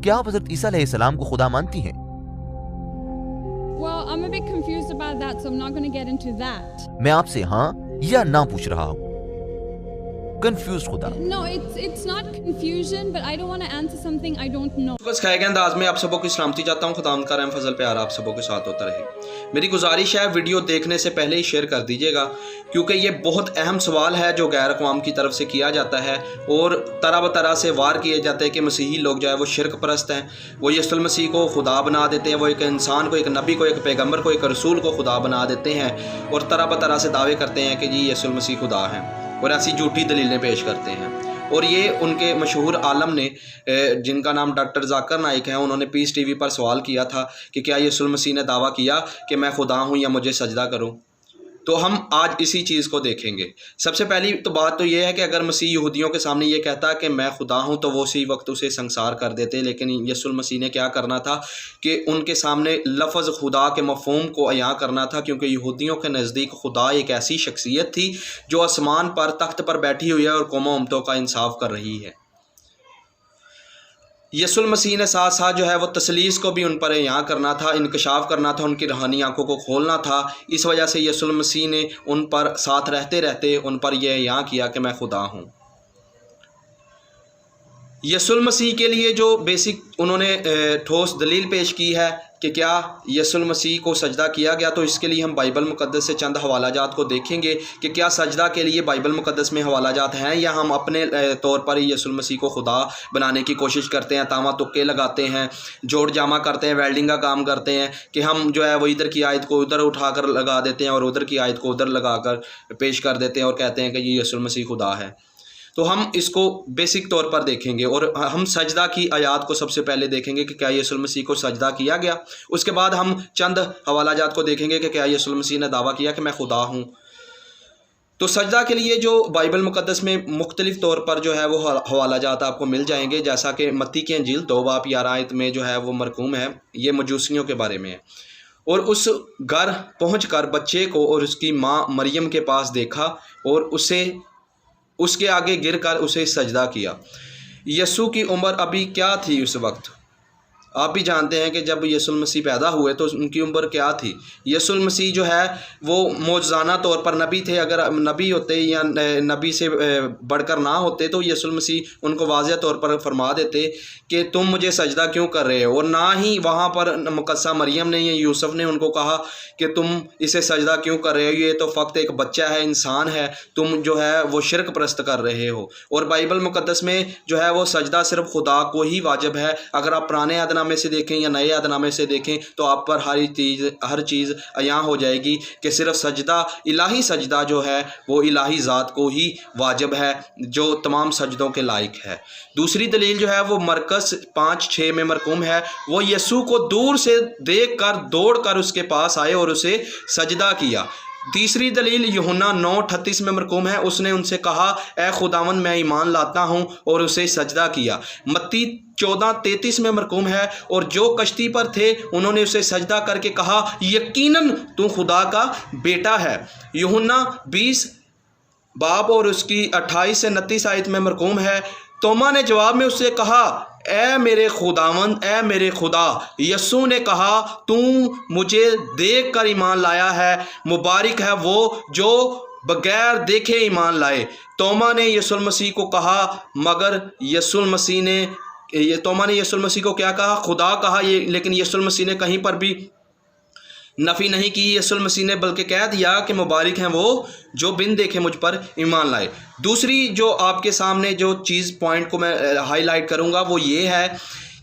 क्या आप हज़रत ईसा अलैहिस्सलाम को खुदा मानती हैं? Well, I'm a bit confused about that, so I'm not going to get into that. मैं आपसे हाँ या ना पूछ रहा हूँ। कंफ्यूज खुदा। No, it's not confusion, but I don't want to answer something I don't know. बस खाए गए अंदाज में आप सबों की सलामती चाहता हूँ। खुदा का रहम फजल प्यार आप सबों के साथ होता रहे। मेरी गुजारिश है वीडियो देखने से पहले ही शेयर कर दीजिएगा, क्योंकि ये बहुत अहम सवाल है जो गैर अक़वाम की तरफ से किया जाता है और तरह ब तरह से वार किए जाते हैं कि मसीही लोग जो है वो शिरक परस्त हैं, वो यीशु मसीह को खुदा बना देते हैं, वो एक इंसान को, एक नबी को, एक पैगम्बर को, एक रसूल को खुदा बना देते हैं और तरह ब तरह से दावे करते हैं कि जी यीशु मसीह खुदा हैं और ऐसी झूठी दलीलें पेश करते हैं। और ये उनके मशहूर आलम ने, जिनका नाम डॉक्टर जाकिर नाइक है, उन्होंने पीस टीवी पर सवाल किया था कि क्या यीशु मसीह ने दावा किया कि मैं खुदा हूँ या मुझे सजदा करूँ। तो हम आज इसी चीज़ को देखेंगे। सबसे पहली तो बात तो ये है कि अगर मसीह यहूदियों के सामने ये कहता कि मैं खुदा हूँ तो वो उसी वक्त उसे संसार कर देते, लेकिन यीशु मसीह ने क्या करना था कि उनके सामने लफ्ज़ खुदा के मफ़हूम को अयां करना था, क्योंकि यहूदियों के नज़दीक खुदा एक ऐसी शख्सियत थी जो आसमान पर तख्त पर बैठी हुई है और कौमों उम्मतों का इंसाफ कर रही है। यीशु मसीह ने साथ साथ जो है वो तसलीस को भी उन पर यहाँ करना था, इंकशाफ करना था, उनकी रूहानी आँखों को खोलना था। इस वजह से यीशु मसीह ने उन पर साथ रहते रहते उन पर यह यहाँ किया कि मैं खुदा हूँ। यीशु मसीह के लिए जो बेसिक उन्होंने ठोस दलील पेश की है कि क्या यीशु मसीह को सजदा किया गया, तो इसके लिए हम बाइबल मुक़द्दस से चंद हवालाजात को देखेंगे कि क्या सजदा के लिए बाइबल मुक़द्दस में हवालाजात हैं या हम अपने तौर पर ही यीशु मसीह को खुदा बनाने की कोशिश करते हैं, तामा तुक्के लगाते हैं, जोड़ जामा करते हैं, वेल्डिंग का काम करते हैं कि हम जो है वो इधर की आयत को उधर उठाकर लगा देते हैं और उधर की आयत को उधर लगाकर पेश कर देते हैं और कहते हैं कि ये यीशु मसीह खुदा है। तो हम इसको बेसिक तौर पर देखेंगे और हम सजदा की आयात को सबसे पहले देखेंगे कि क्या यीशु मसीह को सजदा किया गया। उसके बाद हम चंद हवालाजात को देखेंगे कि क्या यीशु मसीह ने दावा किया कि मैं खुदा हूँ। तो सजदा के लिए जो बाइबल मुक़द्दस में मुख्तलिफ़ तौर पर जो है वो हवालाजात आपको मिल जाएंगे, जैसा कि मत्ती की इंजील 2 बाब 11 आयत में जो है वो मरकूम है, ये मजूसियों के बारे में है। और उस घर पहुँचकर बच्चे को और उसकी माँ मरियम के पास देखा और उसके आगे गिरकर उसे सजदा किया। यीशु की उम्र अभी क्या थी उस वक्त? आप भी जानते हैं कि जब यीशु मसीह पैदा हुए तो उनकी उम्र क्या थी। यीशु मसीह जो है वो मौजज़ाना तौर पर नबी थे। अगर नबी होते या नबी से बढ़कर ना होते तो यीशु मसीह उनको वाज़ेह तौर पर फरमा देते कि तुम मुझे सजदा क्यों कर रहे हो, और ना ही वहाँ पर मुकद्दसा मरियम ने या यूसुफ ने उनको कहा कि तुम इसे सजदा क्यों कर रहे हो, ये तो फ़क्त एक बच्चा है, इंसान है, तुम जो है वो शिरक परस्त कर रहे हो। और बाइबल मुक़द्दस में जो है वो सजदा सिर्फ खुदा को ही वाजिब है। अगर आप पुराने अहदनामे से देखें या नए अहदनामे से देखें तो आप पर हर चीज़ अयां हो जाएगी कि सिर्फ सजदा, इलाही सजदा जो है वो इलाही ज़ात को ही वाजिब है जो तमाम सजदों के लायक है। दूसरी दलील जो है वो मरकस 5:6 में मरकूम है, वो यीशु को दूर से देख कर दौड़ कर उसके पास आए और उसे सजदा किया। तीसरी दलील यूहन्ना 9:38 में मरकूम है, उसने उनसे कहा ए खुदावन मैं ईमान लाता हूँ, और उसे सजदा किया। मत्ती 14:33 में मरकूम है, और जो कश्ती पर थे उन्होंने उसे सजदा करके कहा यकीनन तू खुदा का बेटा है। यूहन्ना 20 बाब और उसकी 28 से 29 आयत में मरकूम है, तोमा ने जवाब में उससे कहा ए मेरे खुदावन, ए मेरे खुदा। यीशु ने कहा तू मुझे देख कर ईमान लाया है, मुबारक है वो जो बगैर देखे ईमान लाए। तोमा ने यीशु मसीह को कहा, मगर तोमा ने यीशु मसीह को क्या कहा? खुदा कहा। ये लेकिन यीशु मसीह ने कहीं पर भी नफ़ी नहीं की। यीशु मसीह ने बल्कि कह दिया कि मुबारक हैं वो जो बिन देखे मुझ पर ईमान लाए। दूसरी जो आपके सामने जो चीज़ पॉइंट को मैं हाईलाइट करूंगा वो ये है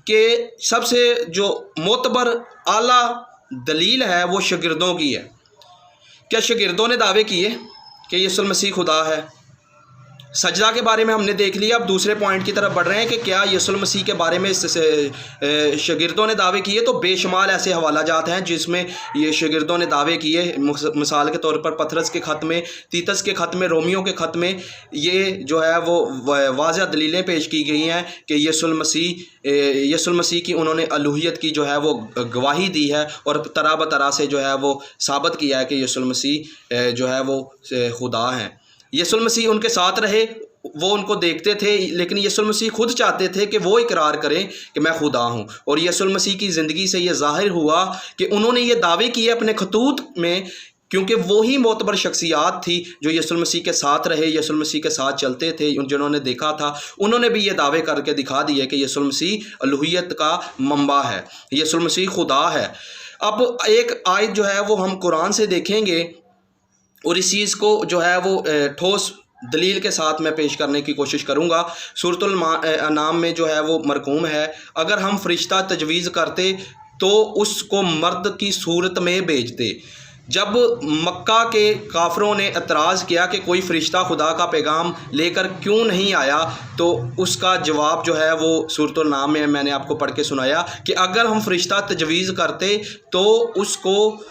कि सबसे जो मोतबर आला दलील है वो शागिर्दों की है। क्या शागिर्दों ने दावे किए कि यीशु मसीह खुदा है? सजदा के बारे में हमने देख लिया। अब दूसरे पॉइंट की तरफ बढ़ रहे हैं कि क्या यीशु मसीह के बारे में शागिर्दों ने दावे किए। तो बेशुमार ऐसे हवालाजात हैं जिसमें ये शागिर्दों ने दावे किए। मिसाल के तौर पर पतरस के ख़त में, तीतस के ख़त में, रोमियो के ख़त में ये जो है वो वाज़ह दलीलें पेश की गई हैं कि यीशु मसीह की उन्होंने अलूहियत की जो है वो गवाही दी है और तरह ब तरह से जो है वो साबित किया है कि यीशु मसीह जो है वो खुदा हैं। यीशु मसीह उनके साथ रहे वो उनको देखते थे, लेकिन यीशु मसीह खुद चाहते थे कि वो इकरार करें कि मैं खुदा हूँ। और यीशु मसीह की ज़िंदगी से ये ज़ाहिर हुआ कि उन्होंने ये दावे किए अपने खतूत में, क्योंकि वही मोतबर शख्सियात थी जो यीशु मसीह के साथ रहे, यीशु मसीह के साथ चलते थे, जिन्होंने देखा था, उन्होंने भी ये दावे करके दिखा दिए कि यीशु मसीह अलूहियत का मंबा है, यीशु मसीह खुदा है। अब एक आयत जो है वो हम कुरान से देखेंगे और इस चीज़ को जो है वो ठोस दलील के साथ मैं पेश करने की कोशिश करूँगा। सूरतुल अनाम में जो है वो मरकूम है, अगर हम फरिश्ता तजवीज़ करते तो उसको मर्द की सूरत में भेजते। जब मक्का के काफरों ने एतराज़ किया कि कोई फ़रिश्ता खुदा का पैगाम लेकर क्यों नहीं आया, तो उसका जवाब जो है वो सूरतुल नाम में मैंने आपको पढ़ के सुनाया कि अगर हम फ़रिश्ता तजवीज़ करते तो उसको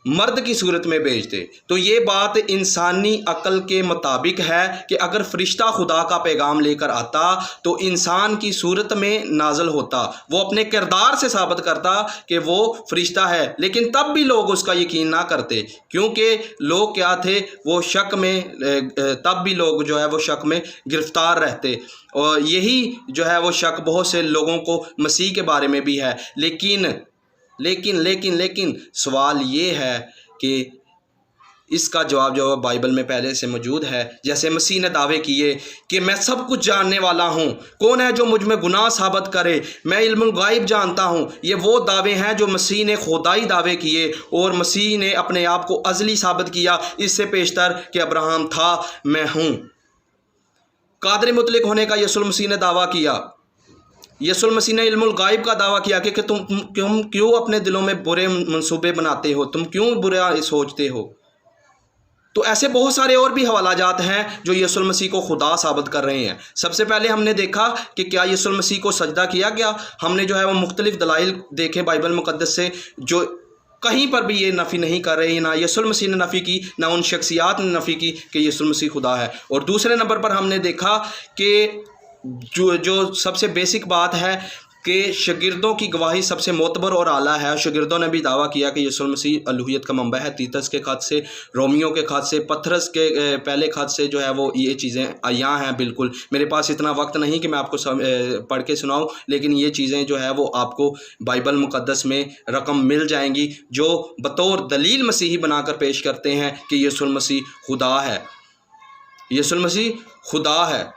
मर्द की सूरत में भेजते। तो ये बात इंसानी अक्ल के मुताबिक है कि अगर फ़रिश्ता खुदा का पैगाम लेकर आता तो इंसान की सूरत में नाज़िल होता, वो अपने किरदार से साबित करता कि वो फ़रिश्ता है। लेकिन तब भी लोग उसका यकीन ना करते, क्योंकि लोग क्या थे, वो शक में, तब भी लोग जो है वो शक में गिरफ़्तार रहते। और यही जो है वो शक बहुत से लोगों को मसीह के बारे में भी है। लेकिन सवाल ये है कि इसका जवाब जो है बाइबल में पहले से मौजूद है। जैसे मसीह ने दावे किए कि मैं सब कुछ जानने वाला हूँ, कौन है जो मुझ में गुनाह साबित करे, मैं इल्मुल गायब जानता हूँ। ये वो दावे हैं जो मसीह ने खुदाई दावे किए, और मसीह ने अपने आप को अज़ली साबित किया इससे पेशतर कि अब्राहम था, मैं हूँ। कादिर मुतलक होने का यीशु मसीह ने दावा किया। यीशु मसीह ने इल्मुल गायब का दावा किया कि तुम क्यों अपने दिलों में बुरे मंसूबे बनाते हो, तुम क्यों बुरा सोचते हो। तो ऐसे बहुत सारे और भी हवालाजात हैं जो यीशु मसीह को खुदा साबित कर रहे हैं। सबसे पहले हमने देखा कि क्या यीशु मसीह को सजदा किया गया। हमने जो है वो मुख्तलिफ दलाइल देखे बाइबल मुक़द्दस से, जो कहीं पर भी ये नफ़ी नहीं कर रही, ना यीशु मसीह ने नफ़ी की, ना उन शख्सियात ने नफ़ी की कि यीशु मसीह खुदा है। और दूसरे नंबर पर हमने देखा कि जो सबसे बेसिक बात है कि शागिर्दों की गवाही सबसे मोतबर और आला है। शागिर्दों ने भी दावा किया कि यीशु मसीह अलूहियत का मंबा है। तीतस के खत से, रोमियो के खत से, पथरस के पहले खत से जो है वो ये चीज़ें यहाँ हैं। बिल्कुल मेरे पास इतना वक्त नहीं कि मैं आपको पढ़ के सुनाऊँ, लेकिन ये चीज़ें जो है वो आपको बाइबल मुक़द्दस में रकम मिल जाएंगी जो बतौर दलील मसीही बनाकर पेश करते हैं कि यीशु मसीह खुदा है, यीशु मसीह खुदा है,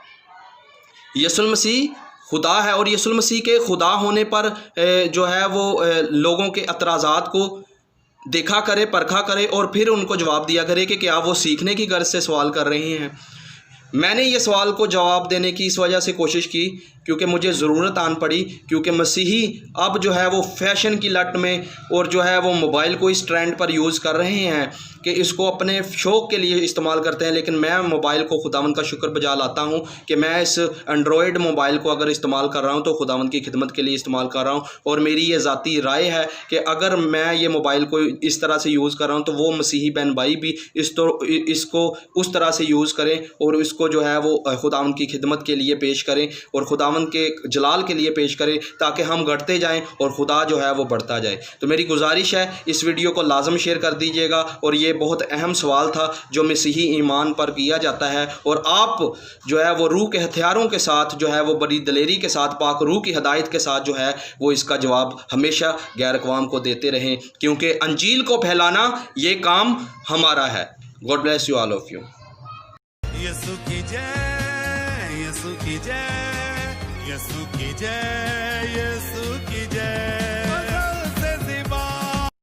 यीशु मसीह खुदा है। और यीशु मसीह के खुदा होने पर जो है वो लोगों के एतराज़ात को देखा करे, परखा करे और फिर उनको जवाब दिया करे कि क्या वो सीखने की गर्ज से सवाल कर रहे हैं। मैंने ये सवाल को जवाब देने की इस वजह से कोशिश की क्योंकि मुझे ज़रूरत आन पड़ी, क्योंकि मसीही अब जो है वो फैशन की लट में और जो है वो मोबाइल को इस ट्रेंड पर यूज़ कर रहे हैं कि इसको अपने शौक़ के लिए इस्तेमाल करते हैं। लेकिन मैं मोबाइल को खुदावंद का शुक्र बजा लाता हूँ कि मैं इस एंड्रॉयड मोबाइल को अगर इस्तेमाल कर रहा हूँ तो खुदावंद की खिदमत के लिए इस्तेमाल कर रहा हूँ। और मेरी ये ज़ाती राय है कि अगर मैं ये मोबाइल को इस तरह से यूज़ कर रहा हूँ तो वो मसीही बहन भाई भी इसको उस तरह से यूज़ करें और इसको जो है वो खुदावंद की खिदमत के लिए पेश करें और खुदावंद के जलाल के लिए पेश करें, ताकि हम घटते जाएँ और खुदा जो है वो बढ़ता जाए। तो मेरी गुजारिश है इस वीडियो को लाजम शेयर कर दीजिएगा। और ये बहुत अहम सवाल था जो मसीही ईमान पर किया जाता है, और आप जो है वो रूह के हथियारों के साथ जो है वो बड़ी दलेरी के साथ, पाक रूह की हदायत के साथ जो है वो इसका जवाब हमेशा गैर अक़वाम को देते रहें, क्योंकि अंजील को फैलाना ये काम हमारा है। God bless you all of you. Yeshu की जय, यीशु की जय, यीशु की जय।